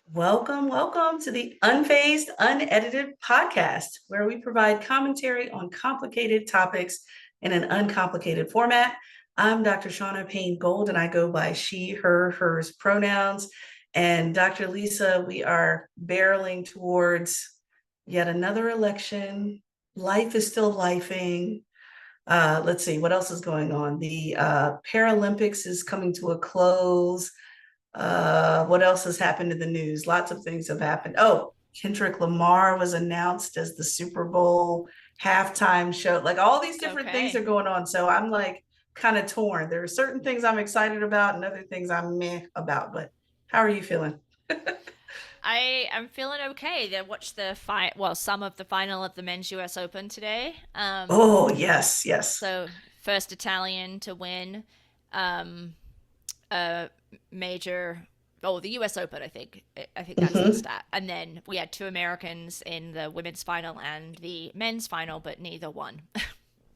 Welcome to the Unfazed, Unedited podcast, where we provide commentary on complicated topics in an uncomplicated format. I'm Dr. Shaunna Payne Gold, and I go by she, her, hers pronouns. And Dr. Lisa, we are barreling towards yet another election. Life is still lifing. Let's see, what else is going on? The Paralympics is coming to a close. What else has happened in the news? Lots of things have happened. Oh, Kendrick Lamar was announced as the Super Bowl halftime show. Like all these different things are Okay. going on. So I'm like kind of torn. There are certain things I'm excited about and other things I'm meh about. But how are you feeling? I am feeling okay. I watched some of the final of the men's US Open today. Oh, yes, yes. So first Italian to win a major, the US Open, I think. I think that's the Mm-hmm. stat. And then we had two Americans in the women's final and the men's final, but neither won.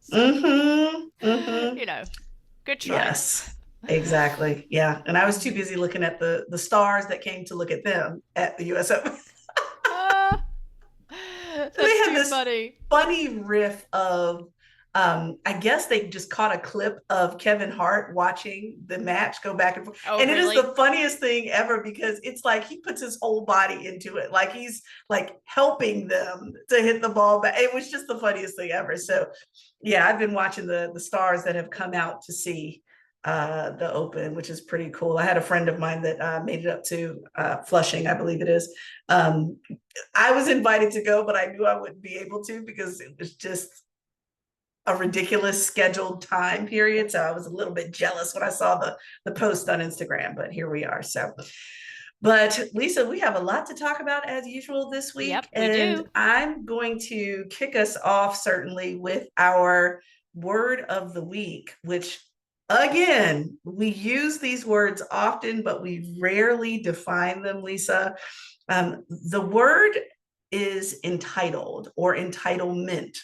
So, Mm-hmm. Mm-hmm. you know, good try. Yes, exactly. Yeah. And I was too busy looking at the stars that came to look at them at the US Open. Ah, They that's have too this funny. funny riff of I guess they just caught a clip of Kevin Hart watching the match go back and forth. Oh, And it is really? the funniest thing ever because it's like he puts his whole body into it. Like he's like helping them to hit the ball back. It was just the funniest thing ever. So yeah, I've been watching the stars that have come out to see the Open, which is pretty cool. I had a friend of mine that made it up to Flushing, I believe it is. Um, I was invited to go, but I knew I wouldn't be able to because it was just a ridiculous scheduled time period. So I was a little bit jealous when I saw the post on Instagram, but here we are. So, but Lisa, we have a lot to talk about as usual this week. Yep, we And do. I'm going to kick us off certainly with our word of the week, which again, we use these words often, but we rarely define them, Lisa. The word is entitled or entitlement.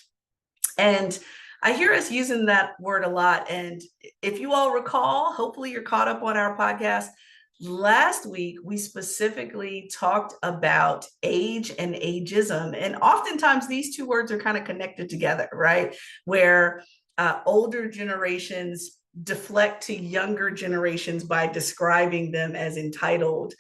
And I hear us using that word a lot. And if you all recall, hopefully you're caught up on our podcast. Last week, we specifically talked about age and ageism. And oftentimes these two words are kind of connected together, right? Where older generations deflect to younger generations by describing them as entitled,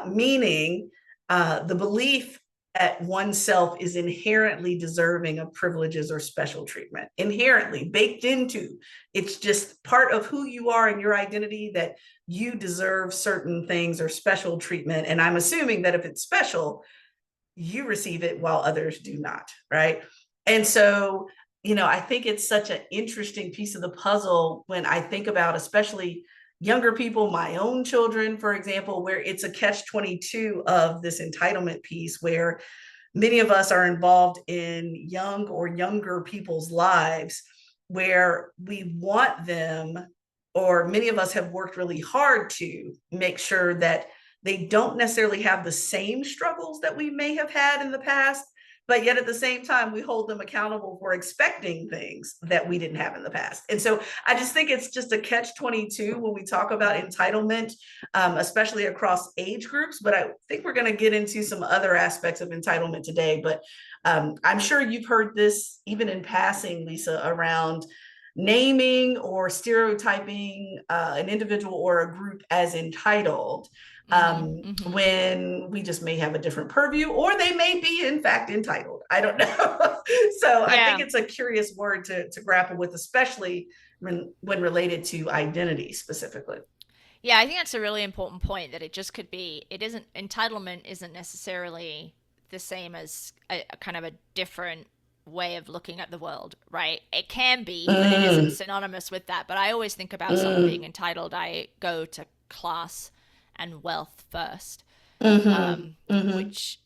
meaning the belief at oneself is inherently deserving of privileges or special treatment, inherently baked into. It's just part of who you are and your identity that you deserve certain things or special treatment. And I'm assuming that if it's special, you receive it while others do not, right? And so, I think it's such an interesting piece of the puzzle when I think about, especially younger people, my own children, for example, where it's a catch 22 of this entitlement piece, where many of us are involved in young or younger people's lives where we want them, or many of us have worked really hard to make sure that they don't necessarily have the same struggles that we may have had in the past, but yet at the same time we hold them accountable for expecting things that we didn't have in the past. And so I just think it's just a catch 22 when we talk about entitlement, especially across age groups. But I think we're going to get into some other aspects of entitlement today. But I'm sure you've heard this even in passing, Lisa, around naming or stereotyping an individual or a group as entitled, Mm-hmm. Mm-hmm. when we just may have a different purview, or they may be in fact entitled. I don't know. So I think Yeah. it's a curious word to grapple with, especially when related to identity specifically. Yeah, I think that's a really important point that it isn't, entitlement isn't necessarily the same as a kind of a different way of looking at the world, right? It can be, but it isn't Mm, synonymous with that. But I always think about someone being mm, entitled, I go to class and wealth first, mm-hmm, mm-hmm. which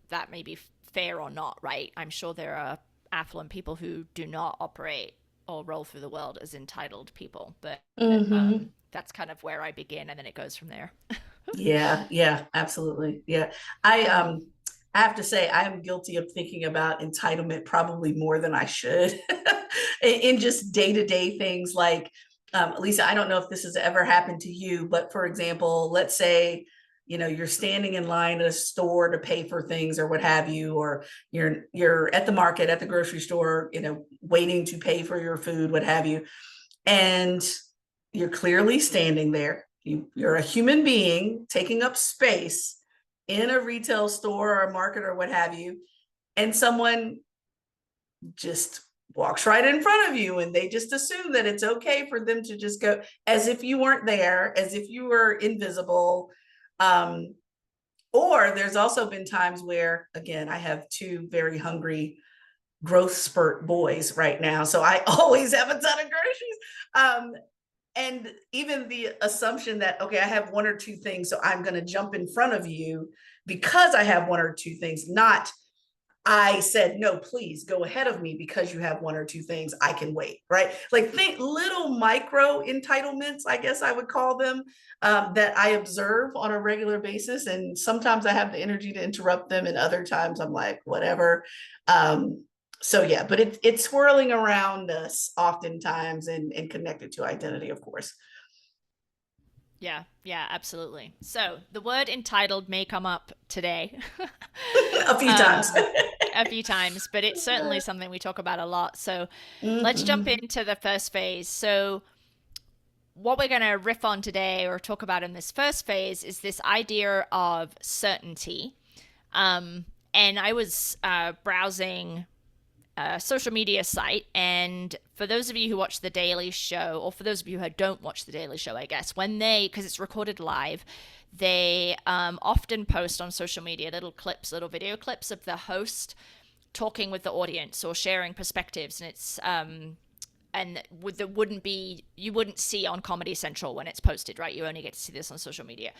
that may be fair or not, right? I'm sure there are affluent people who do not operate or roll through the world as entitled people, but Mm-hmm. that's kind of where I begin, and then it goes from there. Yeah, yeah, absolutely. Yeah. I have to say I am guilty of thinking about entitlement probably more than I should in just day-to-day things like Lisa, I don't know if this has ever happened to you, but for example, let's say you're standing in line at a store to pay for things or what have you, or you're at the market, at the grocery store, waiting to pay for your food, what have you. And you're clearly standing there. You're a human being taking up space in a retail store or a market or what have you. And someone just walks right in front of you, and they just assume that it's okay for them to just go as if you weren't there, as if you were invisible. Or there's also been times where, again, I have two very hungry growth spurt boys right now, so I always have a ton of groceries. And even the assumption that, okay, I have one or two things, so I'm going to jump in front of you because I have one or two things, not I said, no, please go ahead of me because you have one or two things, I can wait, right? Like, think little micro entitlements, I guess I would call them, that I observe on a regular basis. And sometimes I have the energy to interrupt them, and other times I'm like, whatever. So yeah, but it's swirling around us oftentimes, and connected to identity, of course. Yeah, yeah, absolutely. So the word entitled may come up today. A few times. um, a few times, but it's certainly something we talk about a lot. So let's jump Mhm. into the first phase. So what we're going to riff on today or talk about in this first phase is this idea of certainty. And I was browsing a social media site, and for those of you who watch The Daily Show, or for those of you who don't watch The Daily Show, I guess, when because it's recorded live, they often post on social media little clips, little video clips of the host talking with the audience or sharing perspectives, and it's and that wouldn't be you wouldn't see on Comedy Central when it's posted, right? You only get to see this on social media.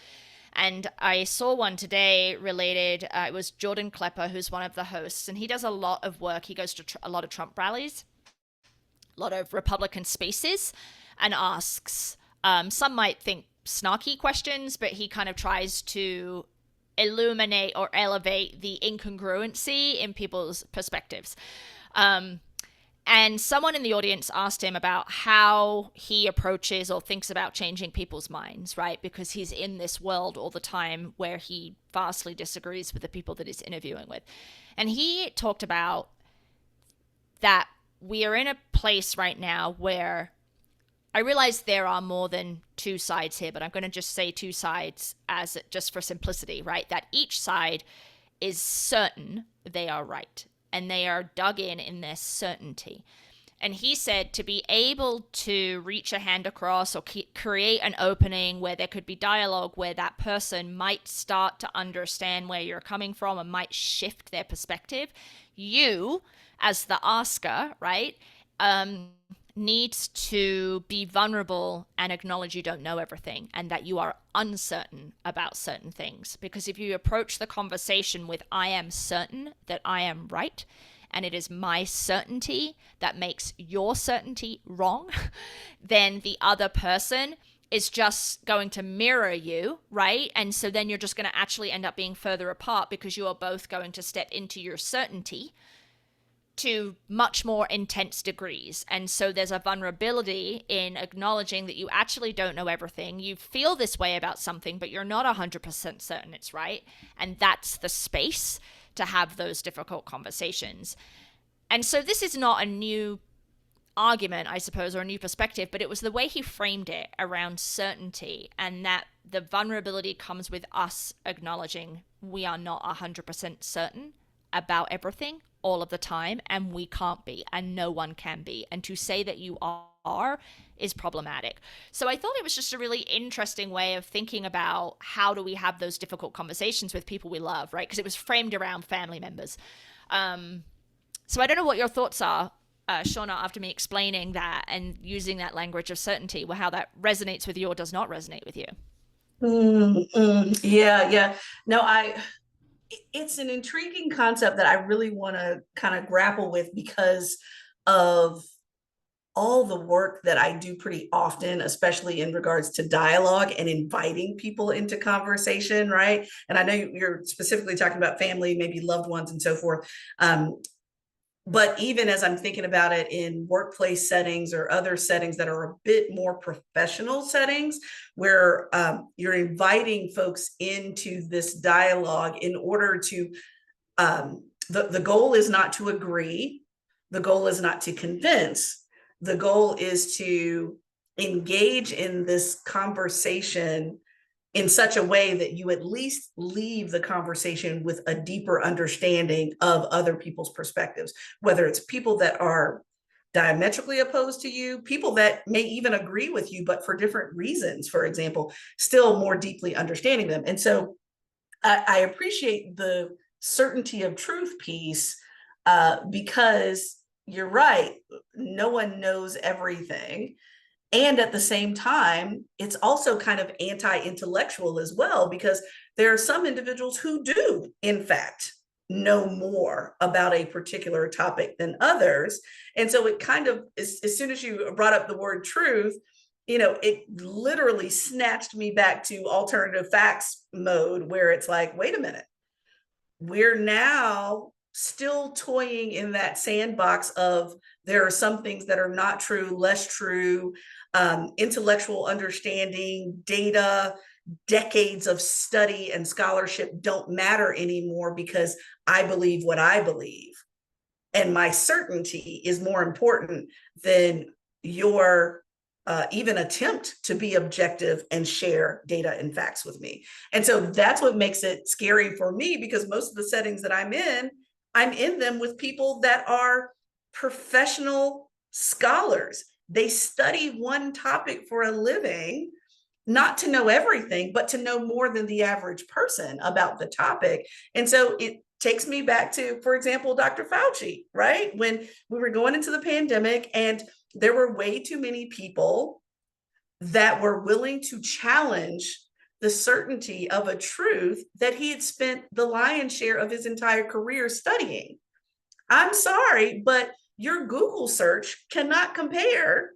And I saw one today related, it was Jordan Klepper, who's one of the hosts, and he does a lot of work. He goes to a lot of Trump rallies, a lot of Republican spaces, and asks, some might think snarky questions, but he kind of tries to illuminate or elevate the incongruency in people's perspectives. And someone in the audience asked him about how he approaches or thinks about changing people's minds, right? Because he's in this world all the time where he vastly disagrees with the people that he's interviewing with. And he talked about that we are in a place right now where I realize there are more than two sides here, but I'm going to just say two sides as just for simplicity, right? That each side is certain they are right, and they are dug in their certainty. And he said to be able to reach a hand across or create an opening where there could be dialogue, where that person might start to understand where you're coming from and might shift their perspective, you, as the asker, right, needs to be vulnerable and acknowledge you don't know everything and that you are uncertain about certain things. Because if you approach the conversation with, I am certain that I am right, and it is my certainty that makes your certainty wrong, then the other person is just going to mirror you, right? And so then you're just going to actually end up being further apart because you are both going to step into your certainty to much more intense degrees. And so there's a vulnerability in acknowledging that you actually don't know everything. You feel this way about something, but you're not 100% certain it's right. And that's the space to have those difficult conversations. And so this is not a new argument, I suppose, or a new perspective, but it was the way he framed it around certainty, and that the vulnerability comes with us acknowledging we are not 100% certain about everything all of the time, and we can't be, and no one can be. And to say that you are is problematic. So I thought it was just a really interesting way of thinking about how do we have those difficult conversations with people we love, right? Because it was framed around family members. So I don't know what your thoughts are, Shaunna, after me explaining that and using that language of certainty, how that resonates with you or does not resonate with you. Yeah, yeah. No, it's an intriguing concept that I really want to kind of grapple with because of all the work that I do pretty often, especially in regards to dialogue and inviting people into conversation, right? And I know you're specifically talking about family, maybe loved ones and so forth. But even as I'm thinking about it in workplace settings or other settings that are a bit more professional settings, where you're inviting folks into this dialogue in order to, the goal is not to agree, the goal is not to convince, the goal is to engage in this conversation in such a way that you at least leave the conversation with a deeper understanding of other people's perspectives, whether it's people that are diametrically opposed to you, people that may even agree with you, but for different reasons, for example, still more deeply understanding them. And so I appreciate the certainty of truth piece, because you're right, no one knows everything. And at the same time, it's also kind of anti-intellectual as well, because there are some individuals who do, in fact, know more about a particular topic than others. And so it kind of, as soon as you brought up the word truth, it literally snatched me back to alternative facts mode, where it's like, wait a minute, we're now still toying in that sandbox of there are some things that are not true, less true, intellectual understanding, data, decades of study and scholarship don't matter anymore because I believe what I believe. And my certainty is more important than your even attempt to be objective and share data and facts with me. And so that's what makes it scary for me, because most of the settings that I'm in them with people that are professional scholars. They study one topic for a living, not to know everything, but to know more than the average person about the topic. And so it takes me back to, for example, Dr. Fauci, right? When we were going into the pandemic and there were way too many people that were willing to challenge the certainty of a truth that he had spent the lion's share of his entire career studying. I'm sorry, but your Google search cannot compare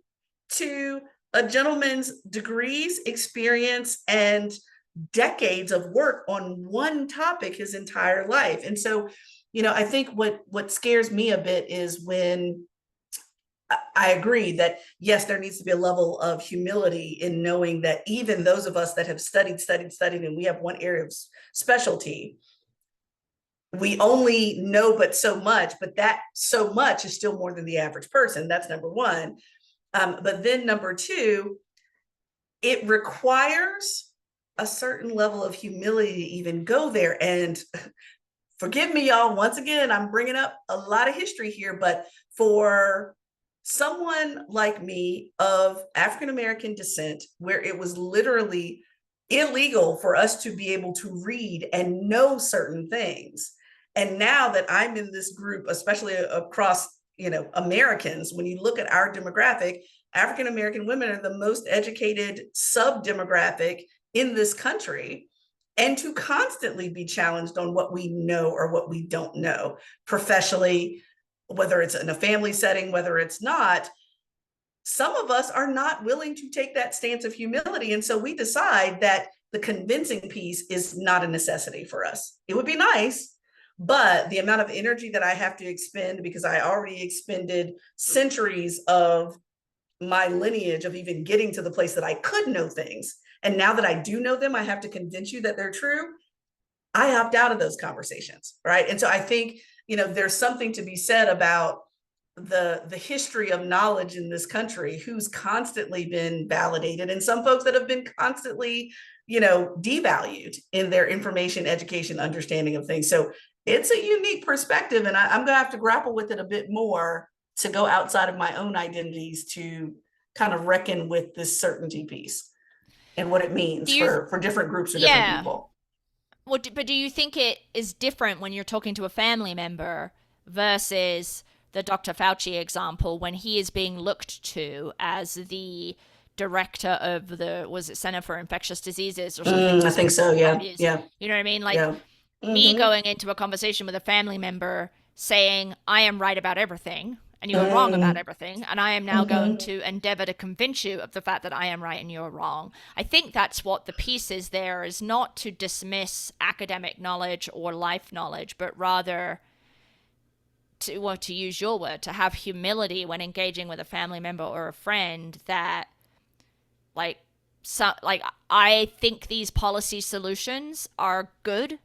to a gentleman's degrees, experience, and decades of work on one topic his entire life. And so, I think what scares me a bit is when I agree that yes, there needs to be a level of humility in knowing that even those of us that have studied, and we have one area of specialty, we only know but so much, but that so much is still more than the average person. That's number one. But then number two, it requires a certain level of humility to even go there. And forgive me, y'all, once again, I'm bringing up a lot of history here, but for someone like me of African American descent, where it was literally illegal for us to be able to read and know certain things. And now that I'm in this group, especially across, Americans, when you look at our demographic, African American women are the most educated sub demographic in this country. And to constantly be challenged on what we know or what we don't know professionally, whether it's in a family setting, whether it's not, some of us are not willing to take that stance of humility. And so we decide that the convincing piece is not a necessity for us. It would be nice, but the amount of energy that I have to expend, because I already expended centuries of my lineage of even getting to the place that I could know things. And now that I do know them, I have to convince you that they're true. I opt out of those conversations, right? And so I think, there's something to be said about the history of knowledge in this country, who's constantly been validated, and some folks that have been constantly, devalued in their information, education, understanding of things. So it's a unique perspective, and I'm going to have to grapple with it a bit more to go outside of my own identities to kind of reckon with this certainty piece and what it Do means you? for different groups or different Yeah. people. Well, but do you think it is different when you're talking to a family member versus the Dr. Fauci example when he is being looked to as the director of the, was it Center for Infectious Diseases or something to I think stop so. Yeah. values? Yeah. You know what I mean? Like Yeah. me Mm-hmm. going into a conversation with a family member saying, I am right about everything and you are wrong about Mm-hmm. everything, and I am now going Mm-hmm. to endeavor to convince you of the fact that I am right and you're wrong. I think that's what the piece is there, is not to dismiss academic knowledge or life knowledge, but rather to, well, to use your word, to have humility when engaging with a family member or a friend that, like, so, like, I think these policy solutions are good,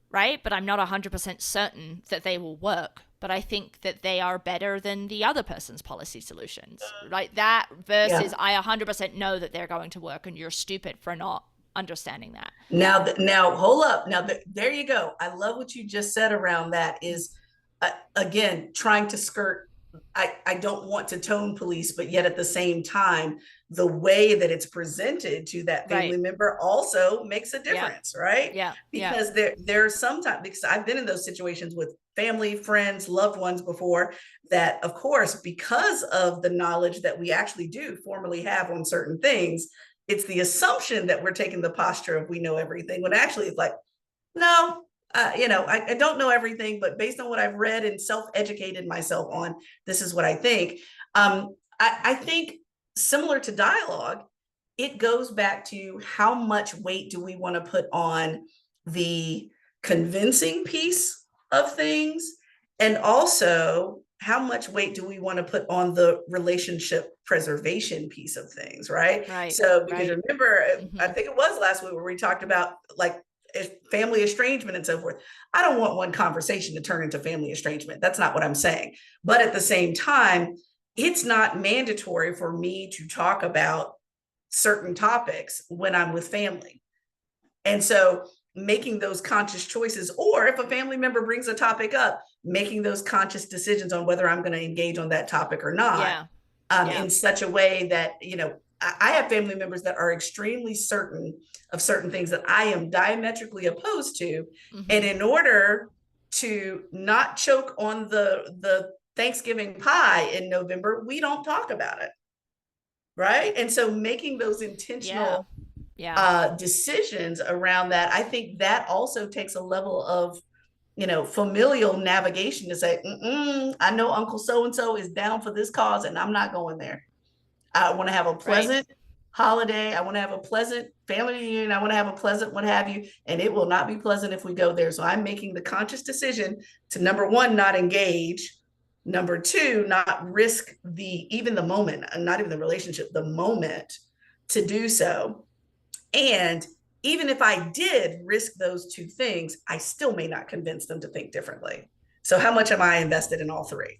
right? But I'm not 100% certain that they will work. But I think that they are better than the other person's policy solutions, right? That Yeah. versus I 100% know that they're going to work and you're stupid for not understanding that. Now, hold up. Now, there you go. I love what you just said around that. Is again trying to skirt. I don't want to tone police, but yet at the same time, the way that it's presented to that family Right. member also makes a Yeah. difference, right? Yeah. Yeah. Because there's sometimes, because I've been in those situations with family, friends, loved ones before, that of course, because of the knowledge that we actually do formally have on certain things, it's the assumption that we're taking the posture of we know everything, when actually it's like, no, I don't know everything, but based on what I've read and self-educated myself on, this is what I think. I think similar to dialogue, it goes back to how much weight do we want to put on the convincing piece of things, and also how much weight do we want to put on the relationship preservation piece of things, right? Right. So because Right. remember, I Mm-hmm. think it was last week where we talked about like family estrangement and so forth. I don't want one conversation to turn into family estrangement. That's not what I'm saying. But at the same time, it's not mandatory for me to talk about certain topics when I'm with family. And so making those conscious choices, or if a family member brings a topic up, making those conscious decisions on whether I'm going to engage on that topic or not, Yeah. Yeah. in such a way that, I have family members that are extremely certain of certain things that I am diametrically opposed to. And Mm-hmm. in order to not choke on the Thanksgiving pie in November, we don't talk about it. Right. And so making those Yeah. intentional Yeah. decisions around that, I think that also takes a level of, familial navigation to say, I know Uncle so and so is down for this cause, and I'm not going there. I want to have a Right. pleasant holiday. I want to have a pleasant family reunion. I want to have a pleasant what have you. And it will not be pleasant if we go there. So I'm making the conscious decision to, number one, not engage. Number two, not risk even the moment, not even the relationship, the moment to do so. And even if I did risk those two things, I still may not convince them to think differently. So how much am I invested in all three?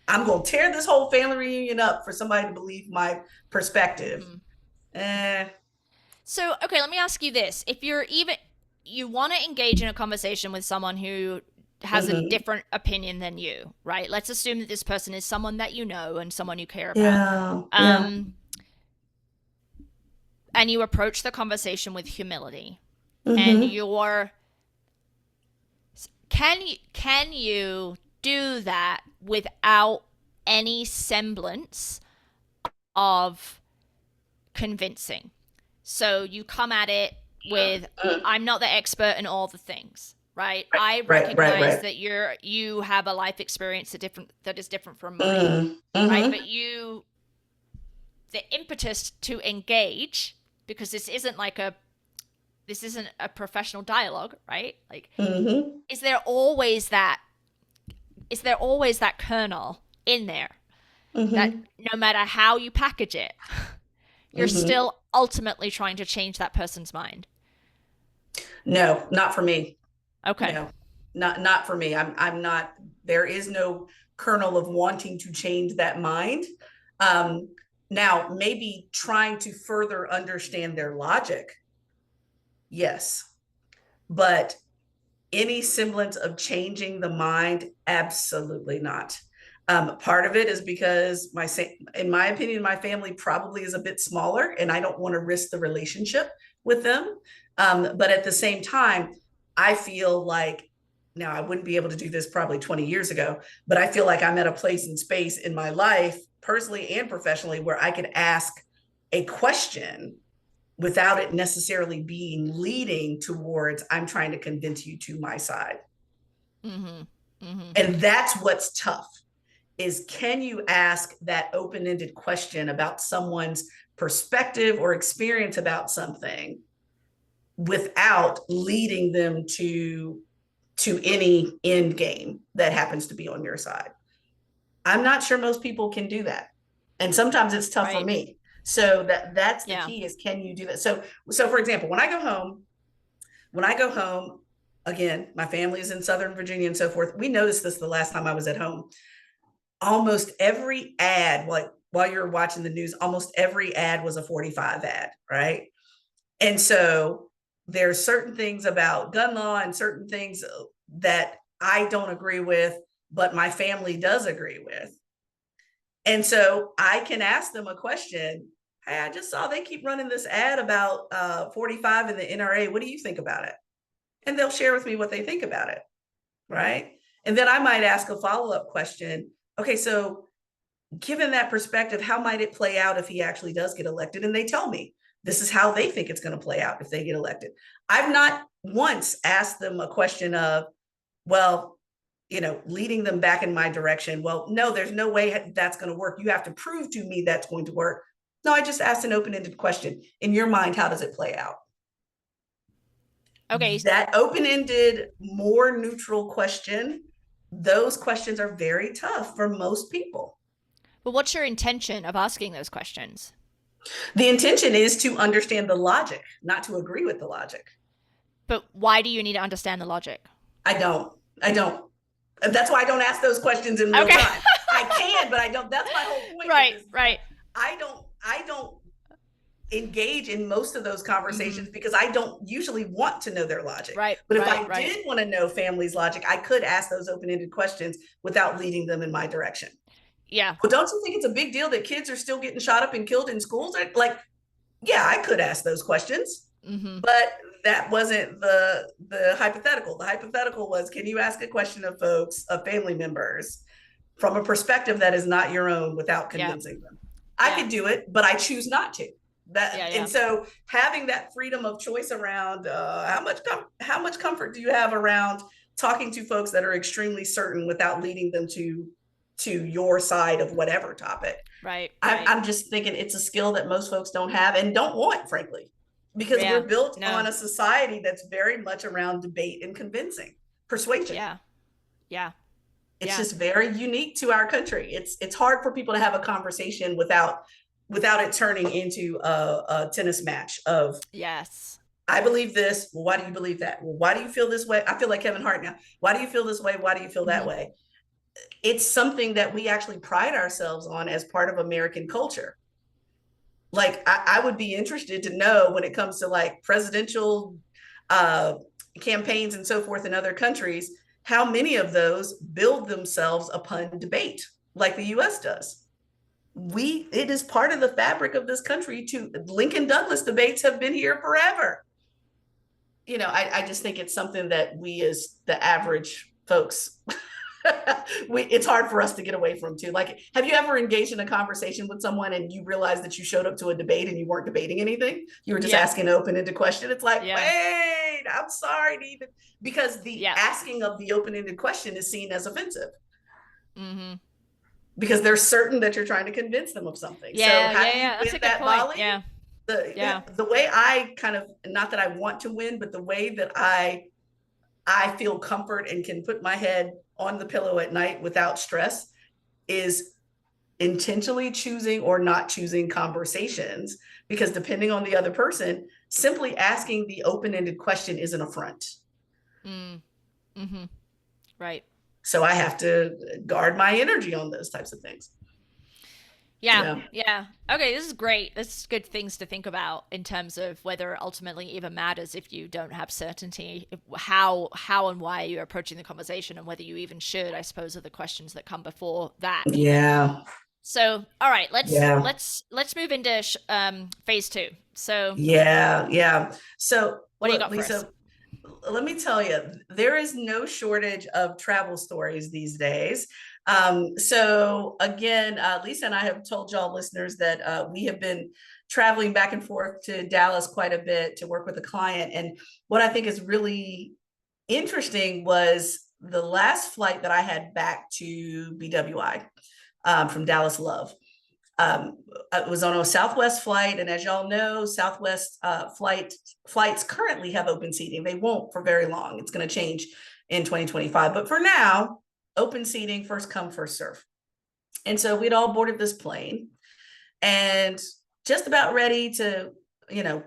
I'm going to tear this whole family reunion up for somebody to believe my perspective. Mm-hmm. Eh, So, okay, let me ask you this. If you're even, you want to engage in a conversation with someone who has a mm-hmm. different opinion than you, right? Let's assume that this person is someone that you know and someone you care about. Yeah, yeah. Um, and you approach the conversation with humility. And Mm-hmm. you're, can you do that without any semblance of convincing? So you come at it with, I'm not the expert in all the things, right? I Right, right, recognize right. that you have a life experience that is different from mine, right? Mm-hmm. But the impetus to engage, because this isn't a professional dialogue, right? Like, Mm-hmm. is there always that is there always that kernel in there that Mm-hmm. no matter how you package it, you're Mm-hmm. still ultimately trying to change that person's mind? No, not for me. Okay. No, not for me. I'm not. There is no kernel of wanting to change that mind. Um, Now, maybe trying to further understand their logic, yes, but any semblance of changing the mind, absolutely not. Part of it is because in my opinion, my family probably is a bit smaller, and I don't want to risk the relationship with them. But at the same time, I feel like now I wouldn't be able to do this probably 20 years ago, but I feel like I'm at a place and space in my life, personally and professionally, where I could ask a question without it necessarily being leading towards I'm trying to convince you to my side. Mm-hmm. Mm-hmm. And that's what's tough, is can you ask that open-ended question about someone's perspective or experience about something without leading them to to any end game that happens to be on your side. I'm not sure most people can do that. And sometimes it's tough for Right. me. So that's the Yeah. key is, can you do that? So for example, when I go home, again, my family is in Southern Virginia and so forth. We noticed this the last time I was at home. Almost every ad, like while you're watching the news, almost every ad was a 45 ad, right? And so there's certain things about gun law and certain things that I don't agree with, but my family does agree with. And so I can ask them a question. Hey, I just saw they keep running this ad about 45 in the NRA. What do you think about it? And they'll share with me what they think about it. Right. And then I might ask a follow-up question. Okay, so given that perspective, how might it play out if he actually does get elected? And they tell me this is how they think it's going to play out if they get elected. I've not once asked them a question of, well, leading them back in my direction. Well, no, there's no way that's going to work. You have to prove to me that's going to work. No, I just asked an open-ended question. In your mind, how does it play out? Okay. That open-ended, more neutral question, those questions are very tough for most people. But what's your intention of asking those questions? The intention is to understand the logic, not to agree with the logic. But why do you need to understand the logic? I don't. I don't. That's why I don't ask those questions in real Okay. time. I can, but I don't. That's my whole point with Right, this. right. I don't engage in most of those conversations because I don't usually want to know their logic. Right, But if right, I right. did want to know family's logic, I could ask those open-ended questions without leading them in my direction. Yeah. Well, don't you think it's a big deal that kids are still getting shot up and killed in schools? Like, yeah, I could ask those questions, but that wasn't the hypothetical. The hypothetical was, can you ask a question of folks, of family members, from a perspective that is not your own without Yeah. convincing them? I Yeah. could do it, but I choose not to. Yeah. And Yeah. so having that freedom of choice around how much comfort do you have around talking to folks that are extremely certain without leading them to your side of whatever topic? Right, right. I'm just thinking it's a skill that most folks don't have and don't want, frankly, because Yeah. we're built No. on a society that's very much around debate and convincing, persuasion. Yeah. Yeah. It's Yeah. just very unique to our country. It's hard for people to have a conversation without it turning into a tennis match of, Yes. I believe this. Well, why do you believe that? Well, why do you feel this way? I feel like Kevin Hart now. Why do you feel this way? Why do you feel that way? It's something that we actually pride ourselves on as part of American culture. Like I would be interested to know when it comes to like presidential uh, campaigns and so forth in other countries, how many of those build themselves upon debate like the US does. It is part of the fabric of this country. To Lincoln Douglas debates have been here forever. I just think it's something that we as the average folks it's hard for us to get away from too. Like, have you ever engaged in a conversation with someone and you realized that you showed up to a debate and you weren't debating anything? You were just Yeah. asking an open-ended question. It's like, Yeah. wait, I'm sorry to even, because the Yeah. asking of the open-ended question is seen as offensive Mm-hmm. because they're certain that you're trying to convince them of something. So Yeah. how Yeah. do you Yeah. That's win a good that point. volley? Yeah. Yeah. The way I kind of, not that I want to win, but the way that I feel comfort and can put my head on the pillow at night without stress is intentionally choosing or not choosing conversations, because depending on the other person, simply asking the open-ended question is an affront. Mm. Mm-hmm. Right. So I have to guard my energy on those types of things. Yeah, Yeah. yeah. Okay, this is great. This is good things to think about in terms of whether it ultimately even matters if you don't have certainty. How and why you're approaching the conversation, and whether you even should, I suppose, are the questions that come before that. Yeah. So, all right, let's Yeah. let's let's move into phase two. So, Yeah. Yeah. So what do you look, got for us? Lisa, let me tell you, there is no shortage of travel stories these days. So again, Lisa and I have told y'all listeners that we have been traveling back and forth to Dallas quite a bit to work with a client. And what I think is really interesting was the last flight that I had back to BWI from Dallas Love. It was on a Southwest flight, and as y'all know, Southwest flights currently have open seating. They won't for very long. It's going to change in 2025, but for now, open seating, first come, first serve. And so we'd all boarded this plane and just about ready to,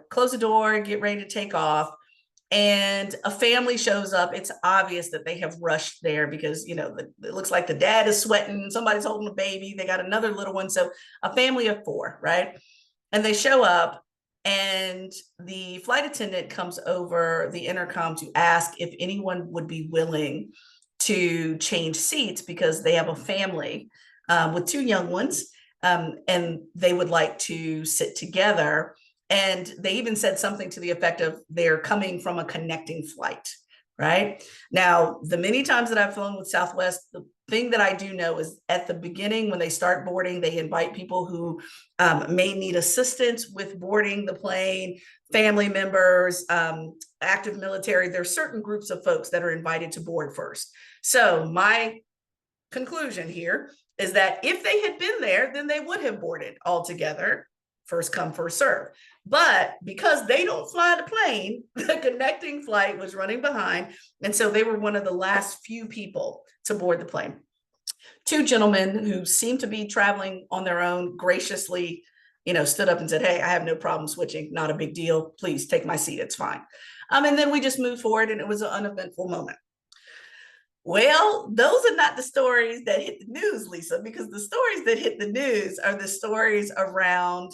close the door and get ready to take off. And a family shows up. It's obvious that they have rushed there because, it looks like the dad is sweating. Somebody's holding a baby. They got another little one. So a family of 4, right? And they show up, and the flight attendant comes over the intercom to ask if anyone would be willing to change seats because they have a family with 2 young ones, and they would like to sit together. And they even said something to the effect of they're coming from a connecting flight, right? Now, the many times that I've flown with Southwest, the thing that I do know is at the beginning, when they start boarding, they invite people who may need assistance with boarding the plane, family members, active military. There's certain groups of folks that are invited to board first. So my conclusion here is that if they had been there, then they would have boarded all together, first come, first serve. But because they don't fly the plane, the connecting flight was running behind. And so they were one of the last few people to board the plane. 2 gentlemen who seemed to be traveling on their own graciously, stood up and said, "Hey, I have no problem switching. Not a big deal. Please take my seat. It's fine." And then we just moved forward, and it was an uneventful moment. Well, those are not the stories that hit the news, Lisa, because the stories that hit the news are the stories around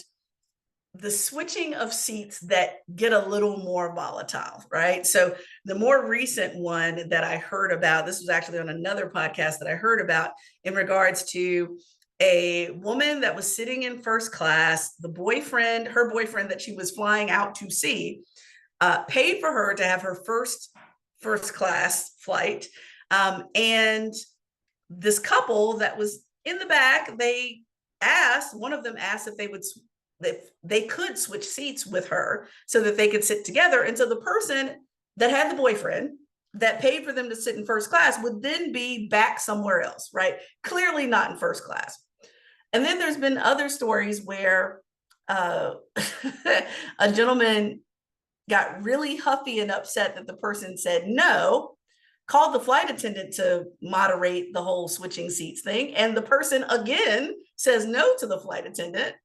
the switching of seats that get a little more volatile, right? So the more recent one that I heard about, this was actually on another podcast that I heard about in regards to a woman that was sitting in first class. Her boyfriend that she was flying out to see, paid for her to have her first class flight. And this couple that was in the back, one of them asked if they could switch seats with her so that they could sit together. And so the person that had the boyfriend that paid for them to sit in first class would then be back somewhere else, right? Clearly not in first class. And then there's been other stories where a gentleman got really huffy and upset that the person said no, called the flight attendant to moderate the whole switching seats thing. And the person again says no to the flight attendant.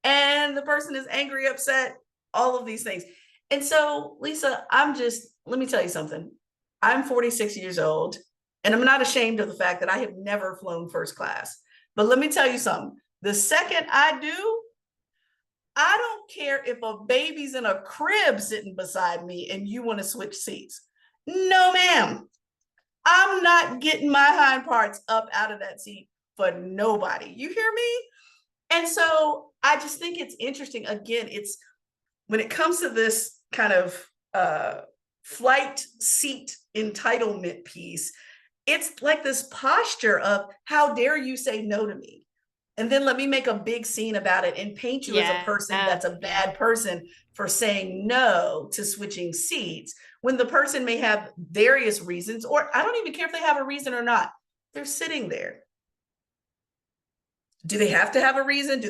And the person is angry, upset, all of these things. And so, Lisa, let me tell you something. I'm 46 years old, and I'm not ashamed of the fact that I have never flown first class. But let me tell you something. The second I do, I don't care if a baby's in a crib sitting beside me and you want to switch seats. No, ma'am. I'm not getting my hind parts up out of that seat for nobody. You hear me? And so I just think it's interesting. Again, it's when it comes to this kind of flight seat entitlement piece, it's like this posture of how dare you say no to me? And then let me make a big scene about it and paint you as a person that's a bad person for saying no to switching seats when the person may have various reasons, or I don't even care if they have a reason or not. They're sitting there. Do they have to have a reason?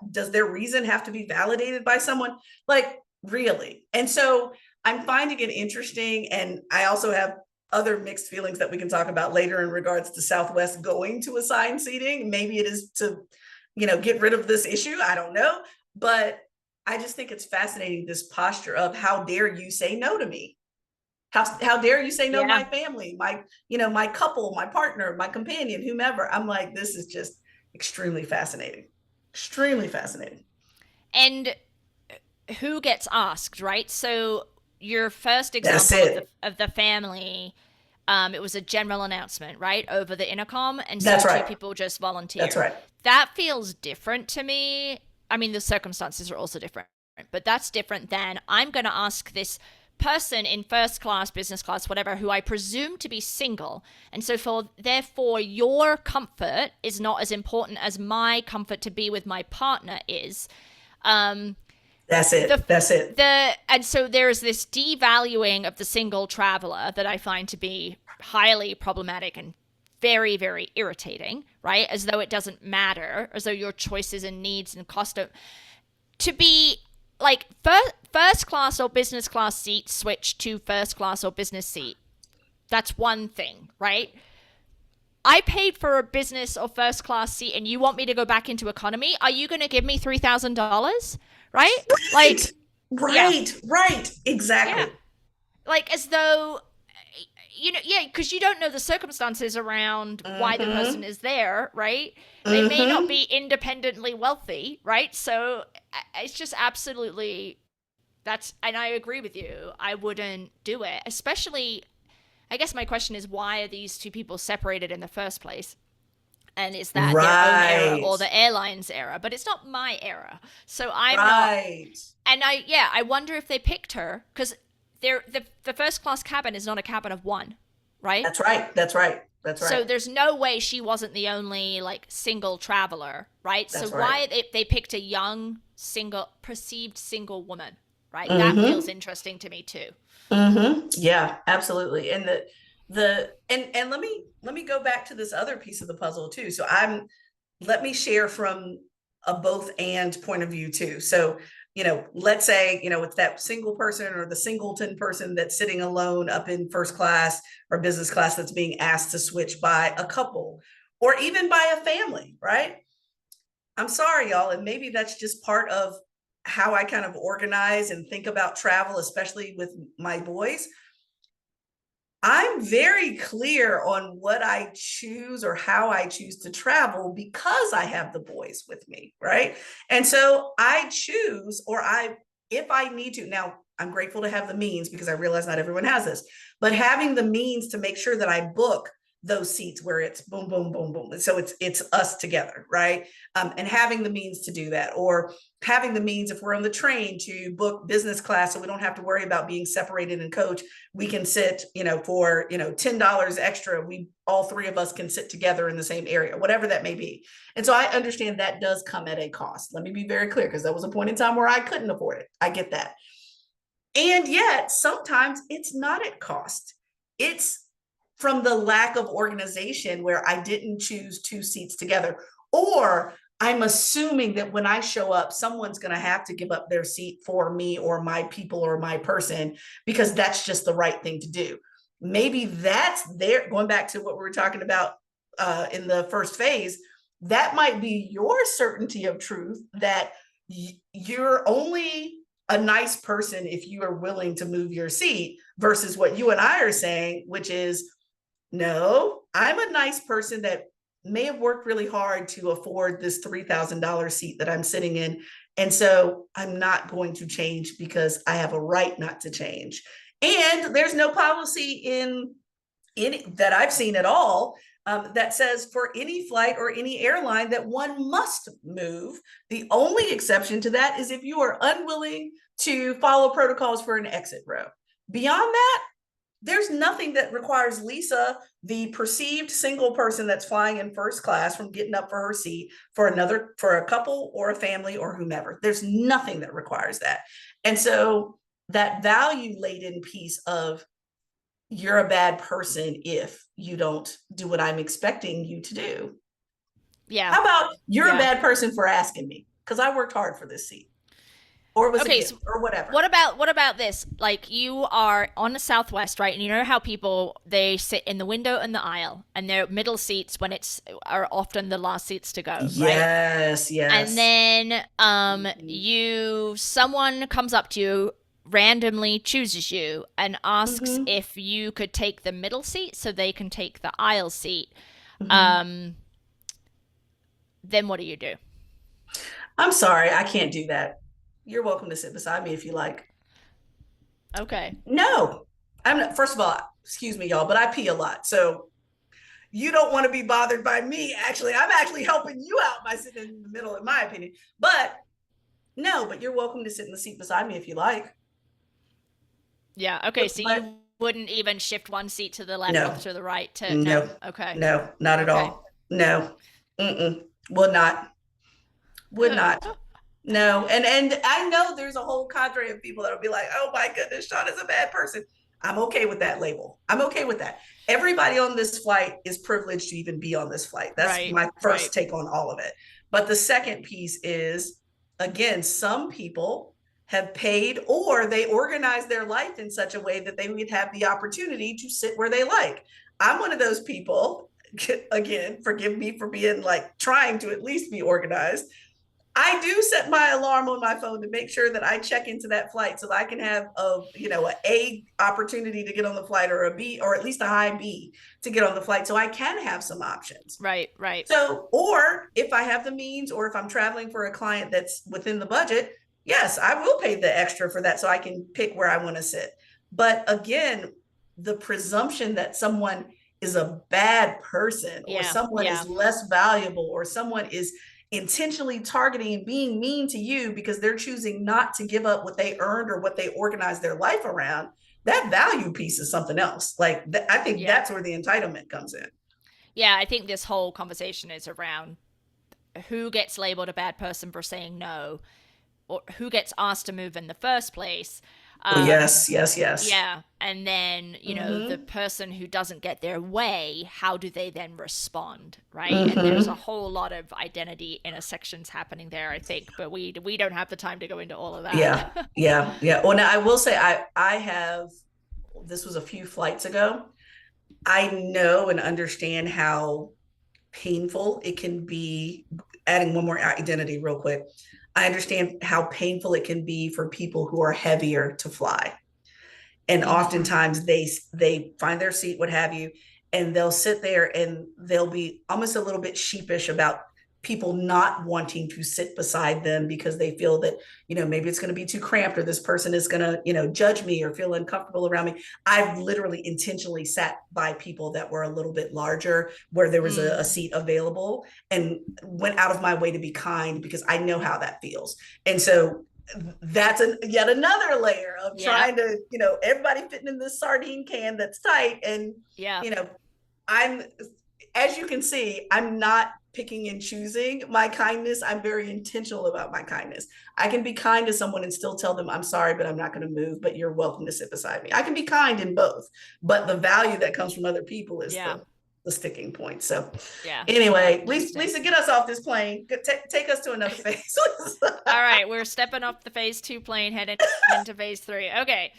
Does their reason have to be validated by someone? Like, really? And so I'm finding it interesting. And I also have other mixed feelings that we can talk about later in regards to Southwest going to assigned seating. Maybe it is to, get rid of this issue. I don't know. But I just think it's fascinating, this posture of how dare you say no to me? How dare you say no to my family, my couple, my partner, my companion, whomever. I'm like, this is just extremely fascinating. Extremely fascinating. And who gets asked, right? So your first example of the family, it was a general announcement, right, over the intercom, and so two people just volunteered. That's right. That feels different to me. I mean, the circumstances are also different, but that's different than I'm going to ask this person in first class, business class, whatever, who I presume to be single, and so therefore your comfort is not as important as my comfort to be with my partner is. That's it. And so there's this devaluing of the single traveler that I find to be highly problematic and very, very irritating, right? As though it doesn't matter, as though your choices and needs and cost of to be like first class or business class seat switch to first class or business seat. That's one thing, right? I paid for a business or first class seat and you want me to go back into economy? Are you going to give me $3,000? Right? Right. Like, yeah. Right. Yeah. Exactly. Like, as though, yeah, because you don't know the circumstances around why the person Mm-hmm. is there, right? They may not Mm-hmm. be independently wealthy, right? So it's just absolutely and I agree with you. I wouldn't do it, especially. I guess my question is, why are these two people separated in the first place? And is that their own error Right. or the airline's error? But it's not my error. So I'm not. Right. And I wonder if they picked her because the first class cabin is not a cabin of one, right? That's right. That's right. That's So right. there's no way she wasn't the only like single traveler, right? So That's right. why they picked a young single perceived single woman, right? That feels Mm-hmm. interesting to me too. Mm-hmm. Yeah, absolutely. And and let me go back to this other piece of the puzzle too. So let me share from a both and point of view too. So, let's say, it's that single person or the singleton person that's sitting alone up in first class or business class that's being asked to switch by a couple or even by a family, right? I'm sorry, y'all. And maybe that's just part of how I kind of organize and think about travel, especially with my boys. I'm very clear on what I choose or how I choose to travel because I have the boys with me, right? And so I choose, if I need to. Now, I'm grateful to have the means because I realize not everyone has this, but having the means to make sure that I book those seats where it's boom, boom, boom, boom. So it's us together, right? And having the means to do that, or having the means if we're on the train to book business class, so we don't have to worry about being separated in coach. We can sit, for $10 extra. We all three of us can sit together in the same area, whatever that may be. And so I understand that does come at a cost. Let me be very clear, because there was a point in time where I couldn't afford it. I get that. And yet sometimes it's not at cost. It's from the lack of organization where I didn't choose two seats together, or I'm assuming that when I show up, someone's going to have to give up their seat for me or my people or my person because that's just the right thing to do. Maybe that's there, going back to what we were talking about in the first phase, that might be your certainty of truth that you're only a nice person if you are willing to move your seat versus what you and I are saying, which is, no, I'm a nice person that may have worked really hard to afford this $3,000 seat that I'm sitting in. And so I'm not going to change because I have a right not to change. And there's no policy in any that I've seen at all that says for any flight or any airline that one must move. The only exception to that is if you are unwilling to follow protocols for an exit row. Beyond that, there's nothing that requires Lisa, the perceived single person that's flying in first class, from getting up for her seat for a couple or a family or whomever. There's nothing that requires that. And so that value laden piece of, you're a bad person if you don't do what I'm expecting you to do. Yeah. How about, you're a Yeah. bad person for asking me because I worked hard for this seat, or it was a Okay, gift so or whatever. what about this? Like, you are on the Southwest, right? And you know how people, they sit in the window and the aisle, and their middle seats when it's are often the last seats to go, right? Yes, And yes. then Mm-hmm. someone comes up to you, randomly chooses you and asks Mm-hmm. if you could take the middle seat so they can take the aisle seat. Mm-hmm. Um then what do you do? I'm sorry, I can't do that. You're welcome to sit beside me if you like. Okay. No, I'm not. First of all, excuse me, y'all, but I pee a lot. So you don't want to be bothered by me. Actually, I'm actually helping you out by sitting in the middle, in my opinion. But no, but you're welcome to sit in the seat beside me if you like. Yeah, okay, But, so but you wouldn't even shift one seat to the left or no, to the right to no. no, Okay. no, not at Okay. all. No, mm-mm. Would not, would not. No, and I know there's a whole cadre of people that'll be like, "Oh my goodness, Sean is a bad person." I'm okay with that label. I'm okay with that. Everybody on this flight is privileged to even be on this flight. That's Right, my right. first take on all of it. But the second piece is, again, some people have paid or they organize their life in such a way that they would have the opportunity to sit where they like. I'm one of those people, again, forgive me for being like trying to at least be organized. I do set my alarm on my phone to make sure that I check into that flight so that I can have a opportunity to get on the flight, or a B, or at least a high B to get on the flight, so I can have some options. Right, right. So, or if I have the means, or if I'm traveling for a client that's within the budget, yes, I will pay the extra for that so I can pick where I want to sit. But again, the presumption that someone is a bad person, or Yeah, someone yeah, is less valuable, or someone is intentionally targeting and being mean to you because they're choosing not to give up what they earned or what they organized their life around, that value piece is something else. Like, I think yeah. that's where the entitlement comes in. Yeah, I think this whole conversation is around who gets labeled a bad person for saying no, or who gets asked to move in the first place. Oh, Um, yes, yes, yes. yeah, and then the Mm-hmm. person who doesn't get their way, how do they then respond, right? And there's a Mm-hmm. whole lot of identity intersections happening there, I think, but we don't have the time to go into all of Yeah, that. yeah, yeah. Well, now I will say I have, this was a few flights ago. I know and understand how painful it can be. Adding one more identity real quick. I understand how painful it can be for people who are heavier to fly, and Mm-hmm. oftentimes they find their seat, what have you, and they'll sit there and they'll be almost a little bit sheepish about people not wanting to sit beside them because they feel that maybe it's going to be too cramped, or this person is going to judge me or feel uncomfortable around me. I've literally intentionally sat by people that were a little bit larger where there was a Mm. seat available, and went out of my way to be kind because I know how that feels. And so that's yet another layer of Yeah, trying to, everybody fitting in this sardine can that's tight. And, yeah, you know, I'm, as you can see, I'm not picking and choosing my kindness. I'm very intentional about my kindness. I can be kind to someone and still tell them, I'm sorry, but I'm not going to move, but you're welcome to sit beside me. I can be kind in both, but the value that comes from other people is yeah, the sticking point. So yeah. No, anyway, interesting. Lisa, get us off this plane. Take us to another phase. All right, we're stepping off the phase 2 plane, heading into phase 3. Okay.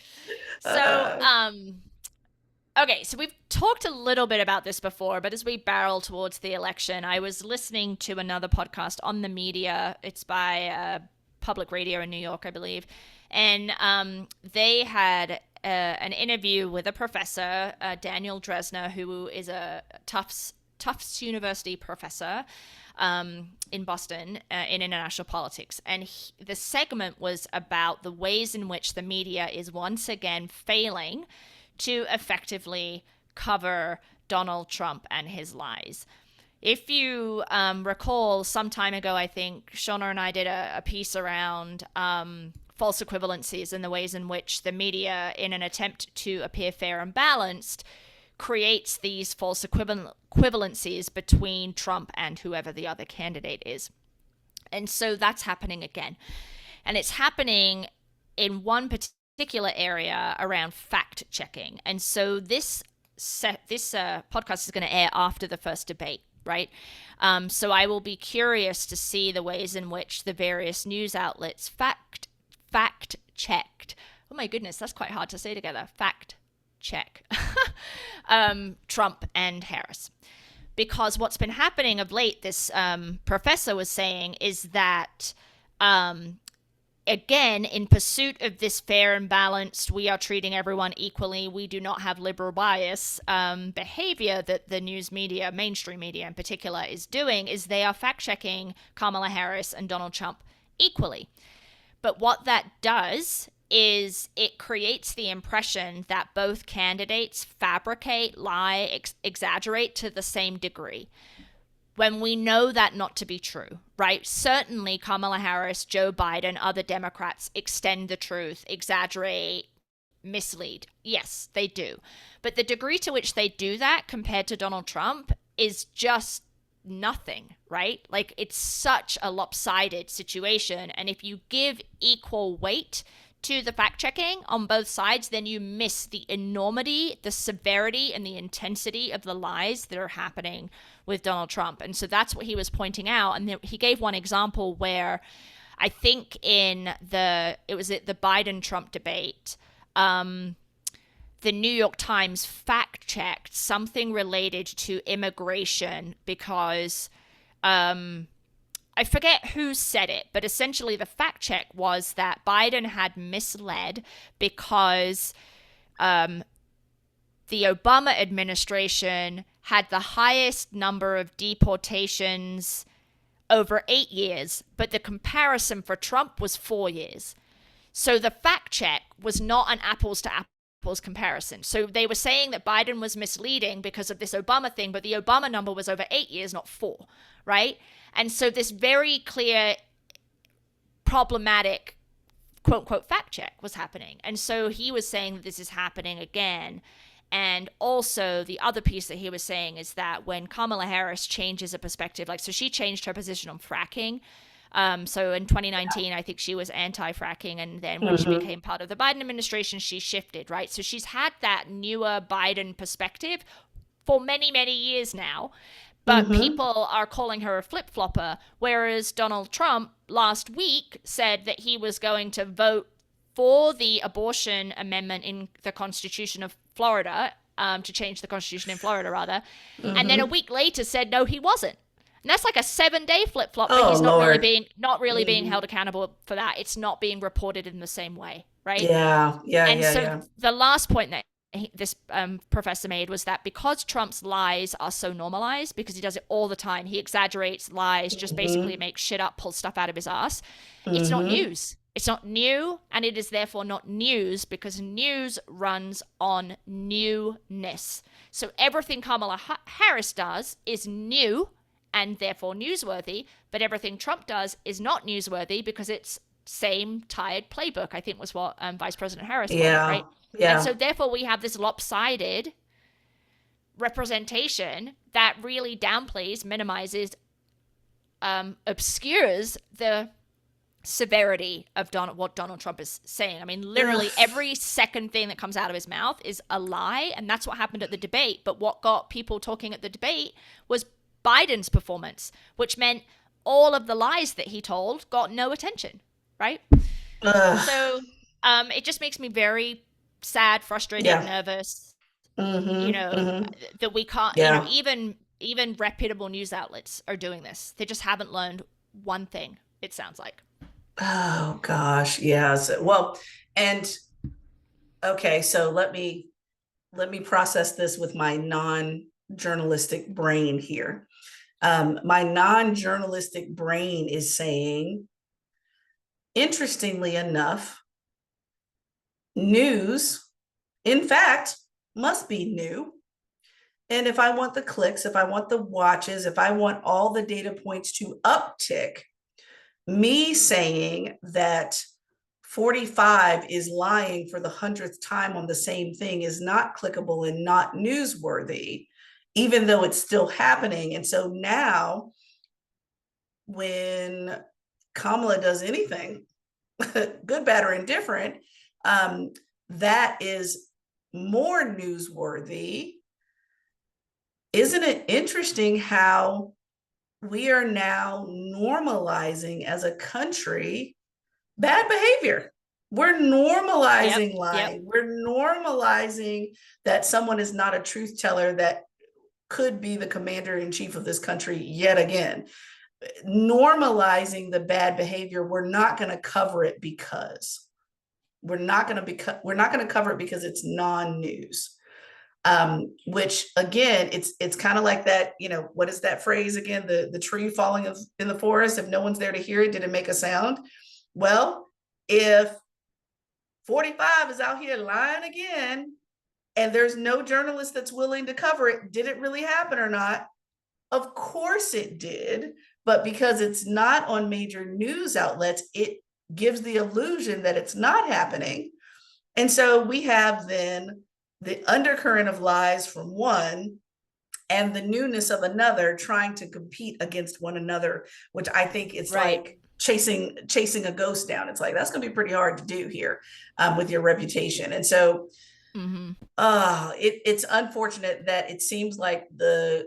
So, uh, okay, so we've talked a little bit about this before, but as we barrel towards the election, I was listening to another podcast on the media. It's by public radio in New York, I believe. And they had an interview with a professor, Daniel Dresner, who is a Tufts University professor in Boston in international politics. And the segment was about the ways in which the media is once again failing to effectively cover Donald Trump and his lies. If you recall, some time ago, I think Shaunna and I did a piece around false equivalencies and the ways in which the media, in an attempt to appear fair and balanced, creates these false equivalencies between Trump and whoever the other candidate is. And so that's happening again. And it's happening in one particular area around fact checking. And so this podcast is going to air after the first debate, right? So I will be curious to see the ways in which the various news outlets fact checked. Oh my goodness, that's quite hard to say together. Fact check Trump and Harris. Because what's been happening of late, this professor was saying, is that again, in pursuit of this fair and balanced, we are treating everyone equally, we do not have liberal bias behavior that the news media, mainstream media in particular, is doing, is they are fact checking Kamala Harris and Donald Trump equally. But what that does is it creates the impression that both candidates fabricate, lie, exaggerate to the same degree, when we know that not to be true, right? Certainly Kamala Harris, Joe Biden, other Democrats extend the truth, exaggerate, mislead. Yes, they do. But the degree to which they do that compared to Donald Trump is just nothing, right? Like, it's such a lopsided situation. And if you give equal weight to the fact checking on both sides, then you miss the enormity, the severity, and the intensity of the lies that are happening with Donald Trump. And so that's what he was pointing out. And he gave one example where I think it was at the Biden Trump debate, the New York Times fact checked something related to immigration because I forget who said it, but essentially the fact check was that Biden had misled because the Obama administration had the highest number of deportations over 8 years, but the comparison for Trump was 4 years. So the fact check was not an apples to apples comparison. So they were saying that Biden was misleading because of this Obama thing, but the Obama number was over 8 years, not 4, right? And so this very clear, problematic, quote unquote, fact check was happening. And so he was saying that this is happening again. And also the other piece that he was saying is that when Kamala Harris changes a perspective, like, so she changed her position on fracking. So in 2019, I think she was anti-fracking. And then when she became part of the Biden administration, she shifted, right? So she's had that newer Biden perspective for many, many years now. But people are calling her a flip-flopper, whereas Donald Trump last week said that he was going to vote for the abortion amendment in the Constitution of Florida, to change the Constitution in Florida, rather. And then a week later said, no, he wasn't. And that's like a 7-day flip-flop, but he's not really being held accountable for that. It's not being reported in the same way, right? Yeah. The last point that this professor made was that because Trump's lies are so normalized, because he does it all the time, he exaggerates lies, just basically makes shit up, pulls stuff out of his ass. It's not news. It's not new, and it is therefore not news because news runs on newness. So everything Kamala Harris does is new and therefore newsworthy, but everything Trump does is not newsworthy because it's same tired playbook, I think was what Vice President Harris called it, right? Yeah. And so therefore we have this lopsided representation that really downplays, minimizes, obscures the severity of what Donald Trump is saying. I mean, literally every second thing that comes out of his mouth is a lie, and that's what happened at the debate. But what got people talking at the debate was Biden's performance, which meant all of the lies that he told got no attention, right? So it just makes me very sad, frustrated, nervous, that we can't, even reputable news outlets are doing this. They just haven't learned one thing, it sounds like. Oh gosh, yes. Well, and okay, so let me process this with my non-journalistic brain here. My non-journalistic brain is saying, interestingly enough, news, in fact, must be new. And if I want the clicks, if I want the watches, if I want all the data points to uptick, me saying that 45 is lying for the 100th time on the same thing is not clickable and not newsworthy, even though it's still happening. And so now when Kamala does anything, good, bad, or indifferent, that is more newsworthy. Isn't it interesting how we are now normalizing as a country bad behavior? We're normalizing lying. We're normalizing that someone is not a truth teller that could be the commander in chief of this country yet again. Normalizing the bad behavior. We're not going to cover it because we're not going to cover it because it's non-news. Which again, it's kind of like that, what is that phrase again? The tree falling in the forest, if no one's there to hear it, did it make a sound? Well, if 45 is out here lying again, and there's no journalist that's willing to cover it, did it really happen or not? Of course it did, but because it's not on major news outlets, it gives the illusion that it's not happening. And so we have then the undercurrent of lies from one and the newness of another trying to compete against one another, which I think it's like chasing a ghost down. It's like, that's going to be pretty hard to do here with your reputation. And so Mm-hmm. it's unfortunate that it seems like the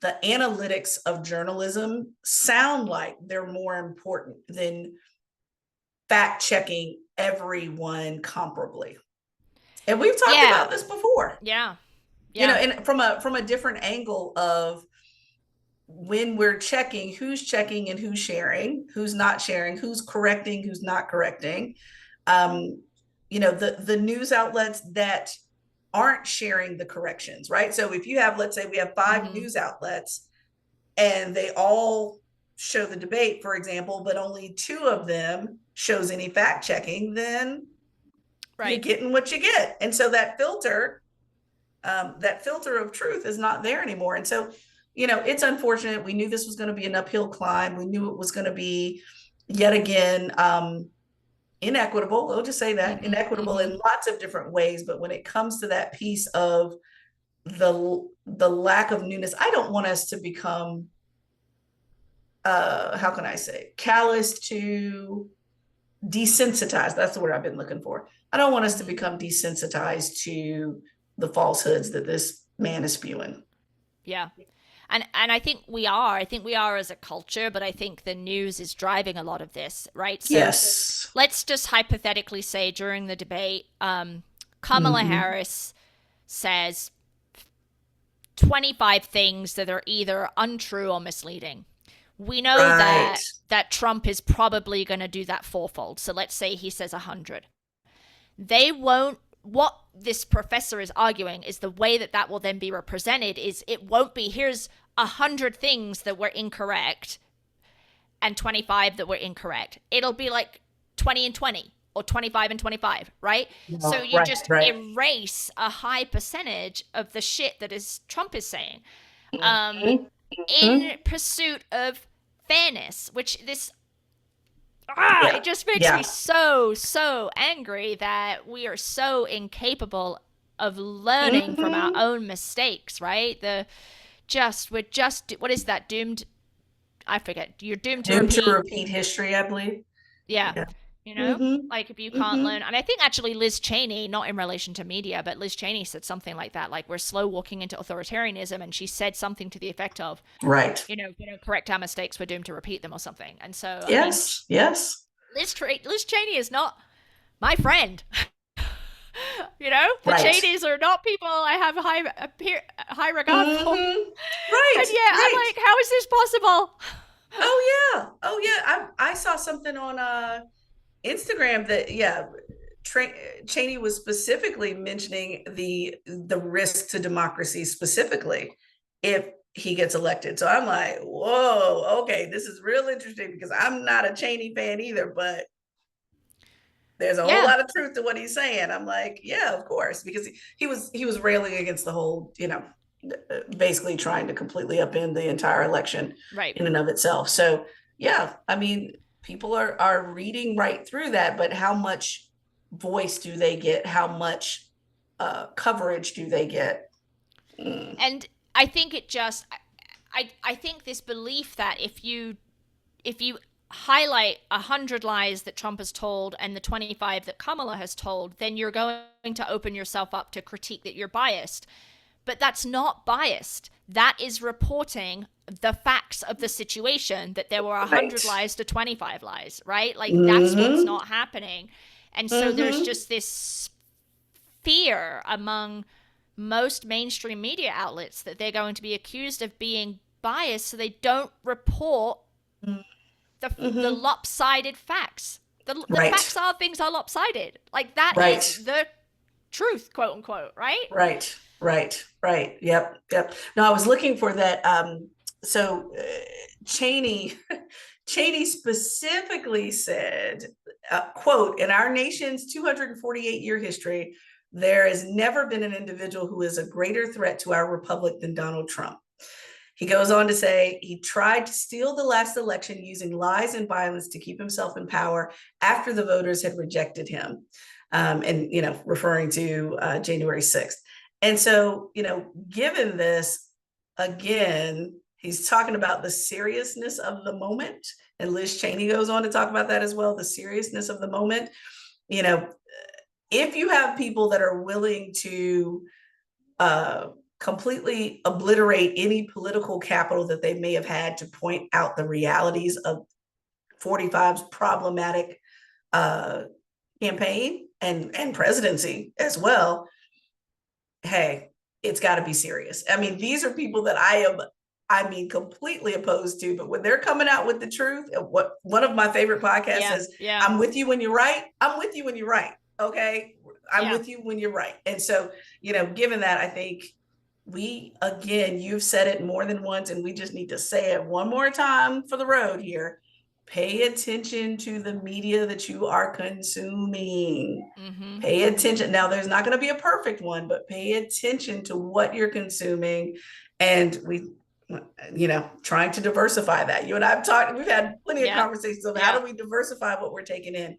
analytics of journalism sound like they're more important than fact checking everyone comparably. And we've talked Yeah. about this before, Yeah. you know, Yeah. and from a different angle of when we're checking and who's not sharing, who's correcting, who's not correcting. Um, you know, the news outlets that aren't sharing the corrections, right? So if you have, let's say we have 5 Mm-hmm. news outlets and they all show the debate, for example, but only 2 of them shows any fact checking, then you're Right. getting what you get. And so that filter of truth is not there anymore. And so, you know, it's unfortunate. We knew this was going to be an uphill climb. We knew it was going to be yet again inequitable. We'll just say that Mm-hmm. inequitable Mm-hmm. in lots of different ways. But when it comes to that piece of the lack of newness, I don't want us to become how can I say, callous to desensitized. That's the word I've been looking for. I don't want us to Mm-hmm. become desensitized to the falsehoods that this man is spewing. Yeah. And I think we are. I think we are as a culture, but I think the news is driving a lot of this, right? So Yes. let's just hypothetically say during the debate, Kamala Mm-hmm. Harris says 25 things that are either untrue or misleading. We know Right. that Trump is probably going to do that fourfold. So let's say he says 100. They won't, what this professor is arguing is the way that that will then be represented is it won't be here's 100 things that were incorrect and 25 that were incorrect. It'll be like 20 and 20 or 25 and 25, right? So No, you right, just right. erase a high percentage of the shit that is Trump is saying, um, Mm-hmm. in pursuit of fairness, which this Yeah. it just makes me Yeah. so angry that we are so incapable of learning from our Mm-hmm. own mistakes, right? We're just what is that doomed? I forget. You're doomed to Doomed to repeat. repeat history, I believe. Yeah. Yeah. You know? Mm-hmm. Like if you can't Mm-hmm. learn, and I think actually Liz Cheney, not in relation to media, but Liz Cheney said something like that, like we're slow walking into authoritarianism, and she said something to the effect of, Right. we don't correct our mistakes, we're doomed to repeat them or something. And so, I mean, Yes. Yes. Liz Cheney is not my friend. The Right. Cheneys are not people I have high regard for. Mm-hmm. Right. And yeah, I'm Right. like, how is this possible? Oh yeah. Oh yeah. I saw something on Instagram that Cheney was specifically mentioning the risk to democracy specifically if he gets elected. So I'm like, whoa, okay, this is real interesting because I'm not a Cheney fan either, but there's a whole Yeah, lot of truth to what he's saying. I'm like, yeah, of course, because he was railing against the whole, basically trying to completely upend the entire election right. in and of itself. So yeah, I mean, people are reading right through that, but how much voice do they get? How much coverage do they get? Mm. And I think it just I think this belief that if you highlight 100 lies that Trump has told and the 25 that Kamala has told, then you're going to open yourself up to critique that you're biased. But that's not biased. That is reporting the facts of the situation, that there were Right. 100 lies to 25 lies, right? Like that's what's Mm-hmm. not happening. And so there's Mm-hmm. just this fear among most mainstream media outlets that they're going to be accused of being biased, so they don't report the Mm-hmm. lopsided facts. The Right. facts are things are lopsided. Like that is Right. the truth, quote unquote, right? Right, right, right. Yep, yep. No, I was looking for that. So Cheney, Cheney specifically said, "quote In our nation's 248-year history, there has never been an individual who is a greater threat to our republic than Donald Trump." He goes on to say he tried to steal the last election using lies and violence to keep himself in power after the voters had rejected him. And, referring to January 6th. And so, given this, again, he's talking about the seriousness of the moment And Liz Cheney goes on to talk about that as well, the seriousness of the moment. You know, if you have people that are willing to completely obliterate any political capital that they may have had to point out the realities of 45's problematic uh, campaign and presidency as well, hey, it's got to be serious. I mean, these are people that I mean, completely opposed to, but when they're coming out with the truth, what one of my favorite podcasts Yeah. says, Yeah. I'm with you when you're right. I'm with you when you're right. Okay. I'm Yeah. with you when you're right. And so, given that, I think again, you've said it more than once, and we just need to say it one more time for the road here. Pay attention to the media that you are consuming. Mm-hmm. Pay attention. Now, there's not going to be a perfect one, but pay attention to what you're consuming. And trying to diversify that. You and I've talked, we've had plenty of Yeah. conversations of how Yeah. do we diversify what we're taking in.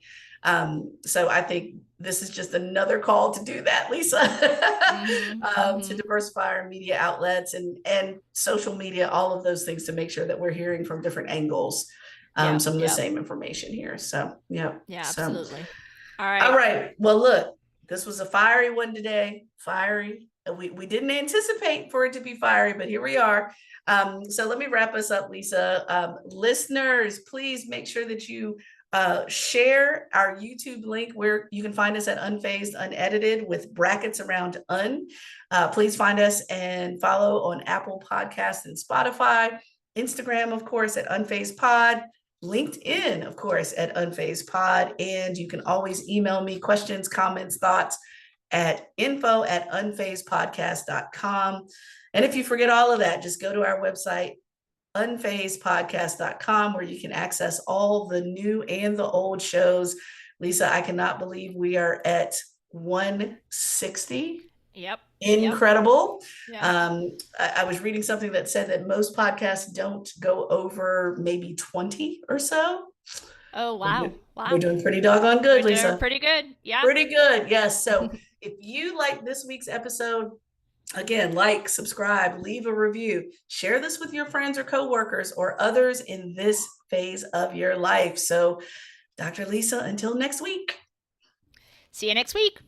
So I think this is just another call to do that, Lisa, Mm-hmm. to Mm-hmm. diversify our media outlets and social media, all of those things to make sure that we're hearing from different angles, Yeah. some of the Yeah. same information here. So, yeah. Yeah. So, Absolutely. All all right. right. Well, look, this was a fiery one today. Fiery. We didn't anticipate for it to be fiery, but here we are. So let me wrap us up, Lisa. Listeners, please make sure that you share our YouTube link where you can find us at Unfazed Unedited with brackets around un. Please find us and follow on Apple Podcasts and Spotify. Instagram, of course, at Unfazed Pod. LinkedIn, of course, at Unfazed Pod. And you can always email me questions, comments, thoughts at info@unfazedpodcast.com. And if you forget all of that, just go to our website, unfazedpodcast.com, where you can access all the new and the old shows. Lisa, I cannot believe we are at 160. Yep. Incredible. Yep. I was reading something that said that most podcasts don't go over maybe 20 or so. Oh, wow. We're Wow. doing pretty doggone good, We're doing Lisa. pretty good. Yeah. Pretty good. Yes. So if you like this week's episode, again, like, subscribe, leave a review, share this with your friends or coworkers or others in this phase of your life. So, Dr. Lisa, until next week. See you next week.